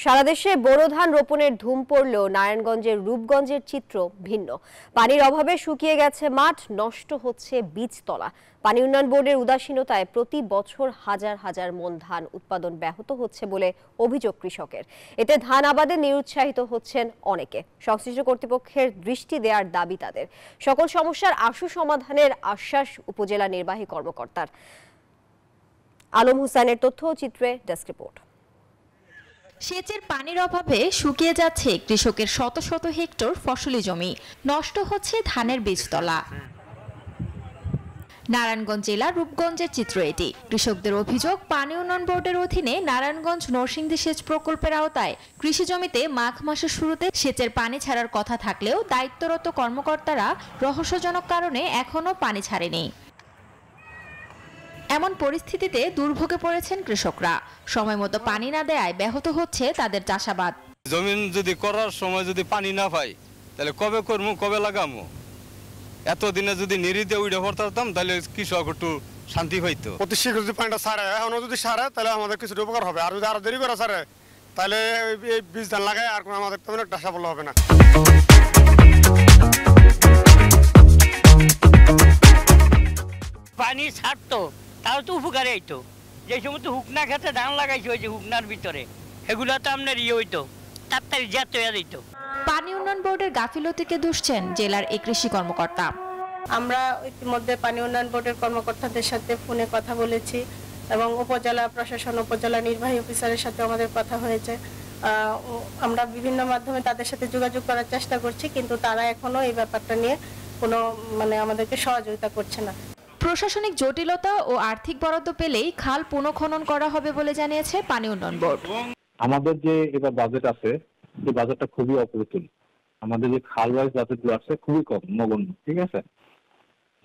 সারা দেশে বোরো ধান রোপণের ধুম পড়লেও নারায়ণগঞ্জের রূপগঞ্জের চিত্র ভিন্ন। পানির অভাবে শুকিয়ে গেছে মাঠ, নষ্ট হচ্ছে বীজতলা। পানি উন্নয়ন বোর্ডের উদাসীনতায় প্রতি বছর হাজার হাজার মন ধান উৎপাদন ব্যাহত হচ্ছে বলে অভিযোগ কৃষকের। এতে ধান আবাদে নিরুৎসাহিত হচ্ছেন অনেকে। সংশ্লিষ্ট কর্তৃপক্ষের দৃষ্টি দেওয়ার দাবি তাদের। সকল সমস্যার আশু সমাধানের আশ্বাস উপজেলা নির্বাহী কর্মকর্তার। আলম হোসেনের তথ্য চিত্রে ডেস্ক রিপোর্ট। সেচের পানির অভাবে শুকিয়ে যাচ্ছে কৃষকের শত শত হেক্টর ফসলি জমি, নষ্ট হচ্ছে ধানের বীজতলা। নারায়ণগঞ্জ জেলার রূপগঞ্জের চিত্র এটি। কৃষকদের অভিযোগ, পানি উন্নয়ন বোর্ডের অধীনে নারায়ণগঞ্জ নরসিংদী সেচ প্রকল্পের আওতায় কৃষি জমিতে মাঘ মাসের শুরুতে সেচের পানি ছাড়ার কথা থাকলেও দায়িত্বরত কর্মকর্তারা রহস্যজনক কারণে এখনো পানি ছাড়েনি। এমন পরিস্থিতিতে দুর্ভোগে পড়েছেন কৃষকরা। সময় মতো পানি না দেয়ায় ব্যাহত হচ্ছে তাদের চাষাবাদ। জমিন যদি করার সময় যদি পানি না পাই তাহলে কবে করবো, কবে লাগামো? এতদিনে যদি নিরিতে উঠে পড়তাম তাহলে কৃষক একটু শান্তি পাইতো। অতি শীঘ্র যদি পানিটা ছাড়ে, এখনো যদি ছাড়ে তাহলে আমাদের কিছু উপকার হবে। আর যদি আরো দেরি করে ছাড়ে তাহলে এই বীজ ধান লাগায় আর আমাদের তেমন একটা সাফল্য হবে না। পানি ছাড়তো তাও তো উপকারে হইতো। যে সমস্ত হুকনা খেতে ধান লাগাইছে ওই যে হুকনার ভিতরে, এগুলো তো আপনার হইতো, তাড়াতাড়ি জাত হয়ে যেত। পানি উন্নয়ন বোর্ডের গাফিলতিকে দুষছেন জেলার এই কৃষি কর্মকর্তা। আমরা ইতিমধ্যে পানি উন্নয়ন বোর্ডের কর্মকর্তাদের সাথে ফোনে কথা বলেছি এবং উপজেলা প্রশাসন, উপজেলা নির্বাহী অফিসারের সাথে আমাদের কথা হয়েছে। আমরা বিভিন্ন মাধ্যমে তাদের সাথে যোগাযোগ করার চেষ্টা করছি, কিন্তু তারা এখনো এই ব্যাপারটা নিয়ে কোনো আমাদেরকে সহযোগিতা করছে না। প্রশাসনিক জটিলতা ও আর্থিক বরাদ্দ পেলেই খাল পুনঃখনন করা হবে বলে জানিয়েছে পানি উন্নয়ন বোর্ড। আমাদের যে এবার বাজেট আছে, এই বাজেটটা খুবই অপ্রতুল। আমাদের যে খাল ওয়াইজ বাজেটগুলো আছে খুবই কম, নগণ্য। ঠিক আছে,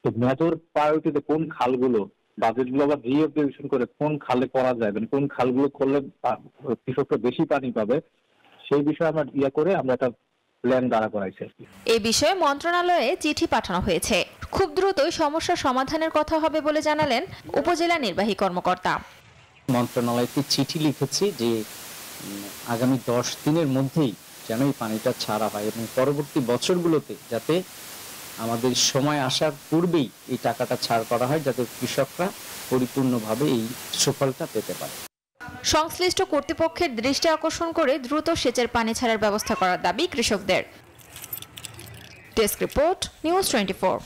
তো মেজর প্রায়োরিটিতে কোন খালগুলো বাজেটগুলো আবার রিএভালুয়েশন করে কোন খালে করা যায়, মানে কোন খালগুলো করলে কৃষকরা বেশি পানি পাবে, সেই বিষয়ে আমরা একটা প্ল্যান দাঁড়া করাইছি। এই বিষয়ে মন্ত্রণালয়ে চিঠি পাঠানো হয়েছে। খুব দ্রুতই সমস্যা সমাধানের কথা হবে বলে জানালেন উপজেলা নির্বাহী কর্মকর্তা। মন্ত্রণালয়কে চিঠি লিখেছি যে আগামী 10 দিনের মধ্যেই যেন এই পানিটা ছাড়া হয় এবং পরবর্তী বছরগুলোতে যাতে আমাদের সময় আসার পূর্বেই এই টাকাটা ছাড় করা হয়, যাতে কৃষকরা পরিপূর্ণভাবে এই সুফলটা পেতে পারে। সংশ্লিষ্ট কর্তৃপক্ষের দৃষ্টি আকর্ষণ করে দ্রুত সেচের পানি ছাড়ার ব্যবস্থা করার দাবি কৃষকদের। Desk report, news 24।